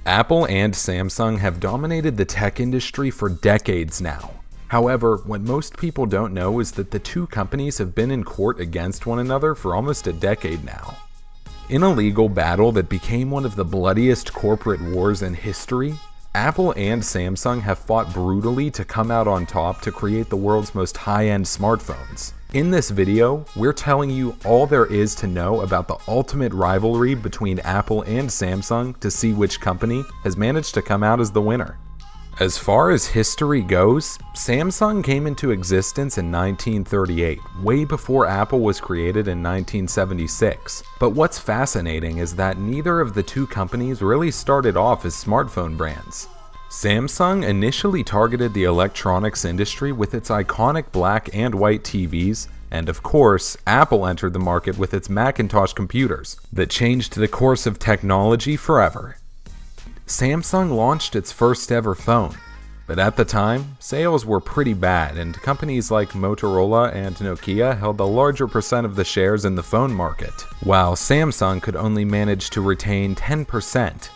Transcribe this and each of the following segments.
Apple and Samsung have dominated the tech industry for decades now. However, what most people don't know is that the two companies have been in court against one another for almost a decade now. In a legal battle that became one of the bloodiest corporate wars in history, Apple and Samsung have fought brutally to come out on top to create the world's most high-end smartphones. In this video, we're telling you all there is to know about the ultimate rivalry between Apple and Samsung to see which company has managed to come out as the winner. As far as history goes, Samsung came into existence in 1938, way before Apple was created in 1976. But what's fascinating is that neither of the two companies really started off as smartphone brands. Samsung initially targeted the electronics industry with its iconic black and white TVs, and of course, Apple entered the market with its Macintosh computers that changed the course of technology forever. Samsung launched its first ever phone, but at the time, sales were pretty bad and companies like Motorola and Nokia held a larger percent of the shares in the phone market, while Samsung could only manage to retain 10%.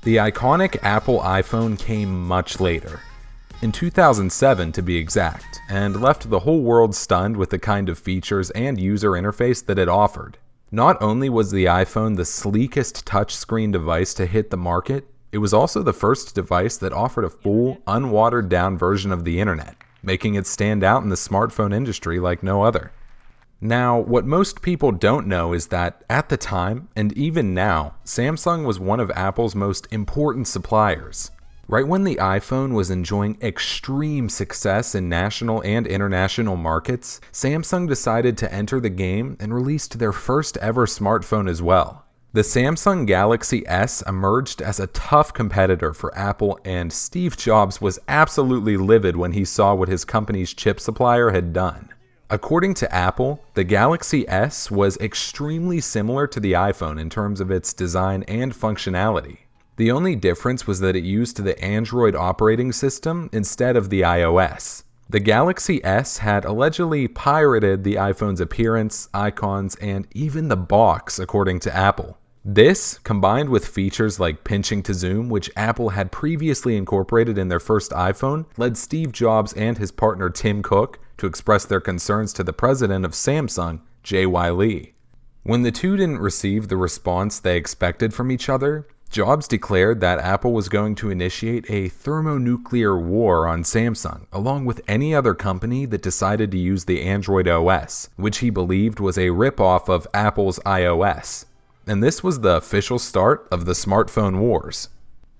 The iconic Apple iPhone came much later, in 2007 to be exact, and left the whole world stunned with the kind of features and user interface that it offered. Not only was the iPhone the sleekest touchscreen device to hit the market, it was also the first device that offered a full, unwatered down version of the internet, making it stand out in the smartphone industry like no other. Now, what most people don't know is that at the time, and even now, Samsung was one of Apple's most important suppliers. Right when the iPhone was enjoying extreme success in national and international markets, Samsung decided to enter the game and released their first ever smartphone as well. The Samsung Galaxy S emerged as a tough competitor for Apple, and Steve Jobs was absolutely livid when he saw what his company's chip supplier had done. According to Apple, the Galaxy S was extremely similar to the iPhone in terms of its design and functionality. The only difference was that it used the Android operating system instead of the iOS. The Galaxy S had allegedly pirated the iPhone's appearance, icons, and even the box, according to Apple. This, combined with features like pinching to zoom, which Apple had previously incorporated in their first iPhone, led Steve Jobs and his partner Tim Cook to express their concerns to the president of Samsung, J.Y. Lee. When the two didn't receive the response they expected from each other, Jobs declared that Apple was going to initiate a thermonuclear war on Samsung, along with any other company that decided to use the Android OS, which he believed was a ripoff of Apple's iOS. And this was the official start of the smartphone wars.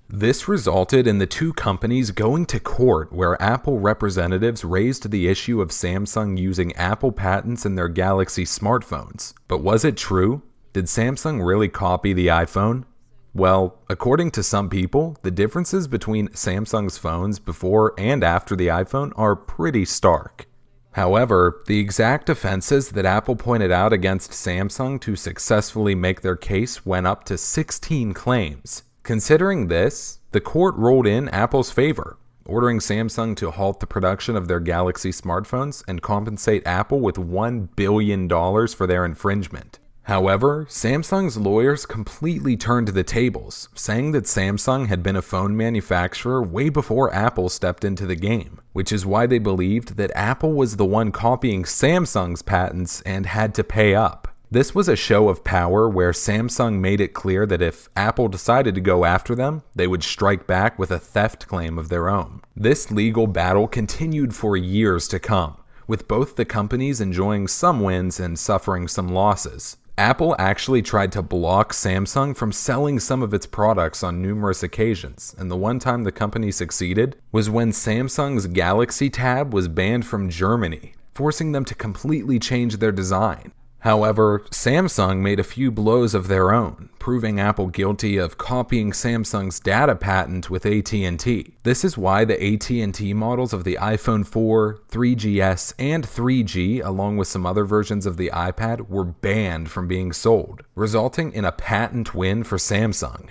This resulted in the two companies going to court where Apple representatives raised the issue of Samsung using Apple patents in their Galaxy smartphones. But was it true? Did Samsung really copy the iPhone? Well, according to some people, the differences between Samsung's phones before and after the iPhone are pretty stark. However, the exact offenses that Apple pointed out against Samsung to successfully make their case went up to 16 claims. Considering this, the court ruled in Apple's favor, ordering Samsung to halt the production of their Galaxy smartphones and compensate Apple with $1 billion for their infringement. However, Samsung's lawyers completely turned the tables, saying that Samsung had been a phone manufacturer way before Apple stepped into the game, which is why they believed that Apple was the one copying Samsung's patents and had to pay up. This was a show of power where Samsung made it clear that if Apple decided to go after them, they would strike back with a theft claim of their own. This legal battle continued for years to come, with both the companies enjoying some wins and suffering some losses. Apple actually tried to block Samsung from selling some of its products on numerous occasions, and the one time the company succeeded was when Samsung's Galaxy Tab was banned from Germany, forcing them to completely change their design. However, Samsung made a few blows of their own, proving Apple guilty of copying Samsung's data patent with AT&T. This is why the AT&T models of the iPhone 4, 3GS, and 3G, along with some other versions of the iPad, were banned from being sold, resulting in a patent win for Samsung.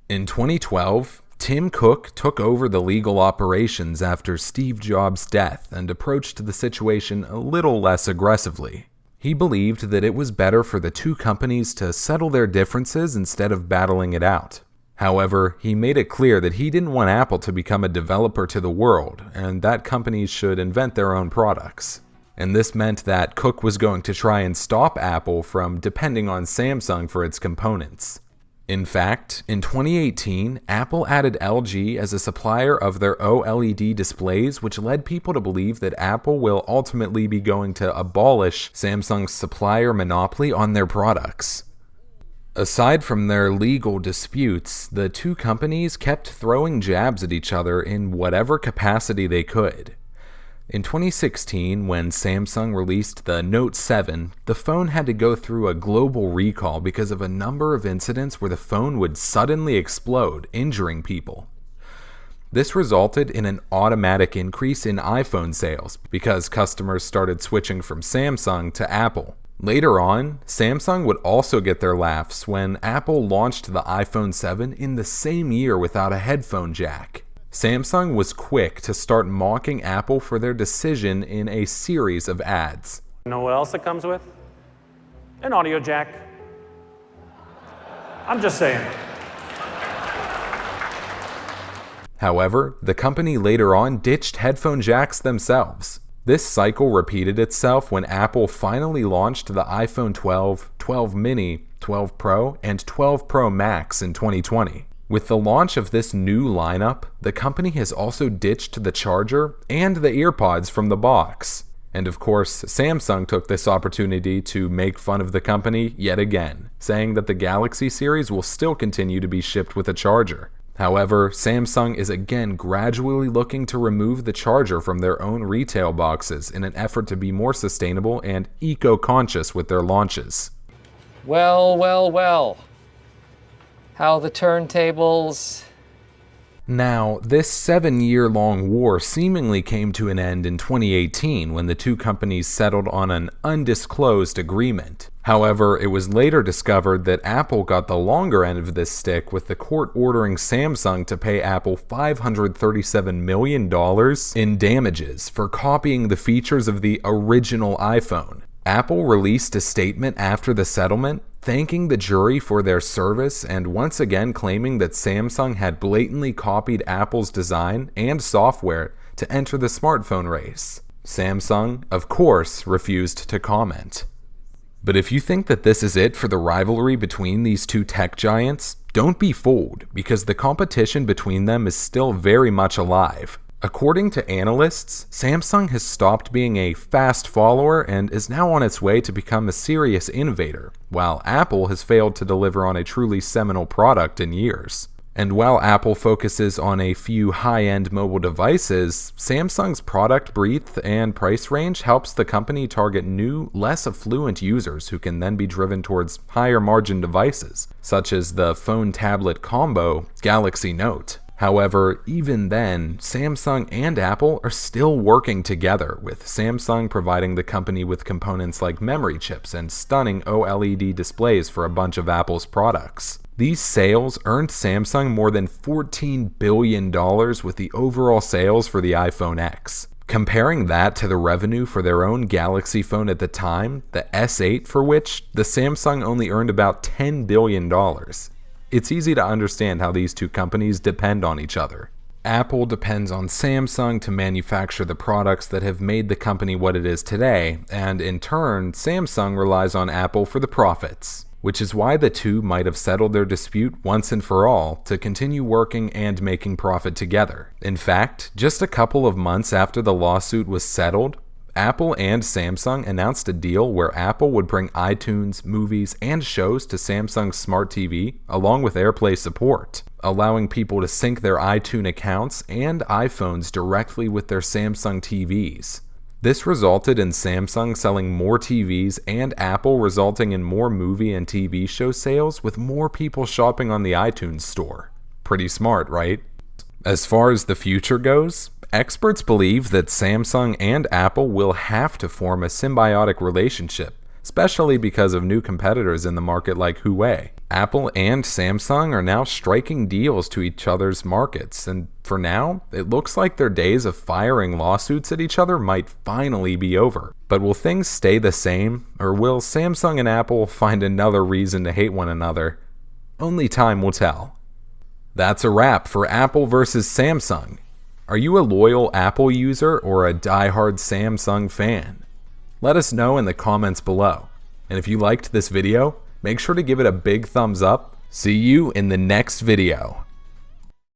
In 2012, Tim Cook took over the legal operations after Steve Jobs' death and approached the situation a little less aggressively. He believed that it was better for the two companies to settle their differences instead of battling it out. However, he made it clear that he didn't want Apple to become a developer to the world, and that companies should invent their own products. And this meant that Cook was going to try and stop Apple from depending on Samsung for its components. In fact, in 2018, Apple added LG as a supplier of their OLED displays, which led people to believe that Apple will ultimately be going to abolish Samsung's supplier monopoly on their products. Aside from their legal disputes, the two companies kept throwing jabs at each other in whatever capacity they could. In 2016, when Samsung released the Note 7, the phone had to go through a global recall because of a number of incidents where the phone would suddenly explode, injuring people. This resulted in an automatic increase in iPhone sales because customers started switching from Samsung to Apple. Later on, Samsung would also get their laughs when Apple launched the iPhone 7 in the same year without a headphone jack. Samsung was quick to start mocking Apple for their decision in a series of ads. You know what else it comes with? An audio jack. I'm just saying. However, the company later on ditched headphone jacks themselves. This cycle repeated itself when Apple finally launched the iPhone 12, 12 mini, 12 Pro, and 12 Pro Max in 2020. With the launch of this new lineup, the company has also ditched the charger and the earpods from the box. And of course, Samsung took this opportunity to make fun of the company yet again, saying that the Galaxy series will still continue to be shipped with a charger. However, Samsung is again gradually looking to remove the charger from their own retail boxes in an effort to be more sustainable and eco-conscious with their launches. Well. How the turntables... Now, this 7-year-long war seemingly came to an end in 2018 when the two companies settled on an undisclosed agreement. However, it was later discovered that Apple got the longer end of this stick, with the court ordering Samsung to pay Apple $537 million in damages for copying the features of the original iPhone. Apple released a statement after the settlement, thanking the jury for their service and once again claiming that Samsung had blatantly copied Apple's design and software to enter the smartphone race. Samsung, of course, refused to comment. But if you think that this is it for the rivalry between these two tech giants, don't be fooled, because the competition between them is still very much alive. According to analysts, Samsung has stopped being a fast follower and is now on its way to become a serious innovator, while Apple has failed to deliver on a truly seminal product in years. And while Apple focuses on a few high-end mobile devices, Samsung's product breadth and price range helps the company target new, less affluent users who can then be driven towards higher-margin devices, such as the phone-tablet combo Galaxy Note. However, even then, Samsung and Apple are still working together, with Samsung providing the company with components like memory chips and stunning OLED displays for a bunch of Apple's products. These sales earned Samsung more than $14 billion with the overall sales for the iPhone X. Comparing that to the revenue for their own Galaxy phone at the time, the S8, for which the Samsung only earned about $10 billion. It's easy to understand how these two companies depend on each other. Apple depends on Samsung to manufacture the products that have made the company what it is today, and in turn, Samsung relies on Apple for the profits, which is why the two might have settled their dispute once and for all to continue working and making profit together. In fact, just a couple of months after the lawsuit was settled, Apple and Samsung announced a deal where Apple would bring iTunes, movies, and shows to Samsung's smart TV, along with AirPlay support, allowing people to sync their iTunes accounts and iPhones directly with their Samsung TVs. This resulted in Samsung selling more TVs and Apple resulting in more movie and TV show sales, with more people shopping on the iTunes store. Pretty smart, right? As far as the future goes, experts believe that Samsung and Apple will have to form a symbiotic relationship, especially because of new competitors in the market like Huawei. Apple and Samsung are now striking deals to each other's markets, and for now, it looks like their days of firing lawsuits at each other might finally be over. But will things stay the same, or will Samsung and Apple find another reason to hate one another? Only time will tell. That's a wrap for Apple versus Samsung. Are you a loyal Apple user or a die-hard Samsung fan? Let us know in the comments below. And if you liked this video, make sure to give it a big thumbs up. See you in the next video.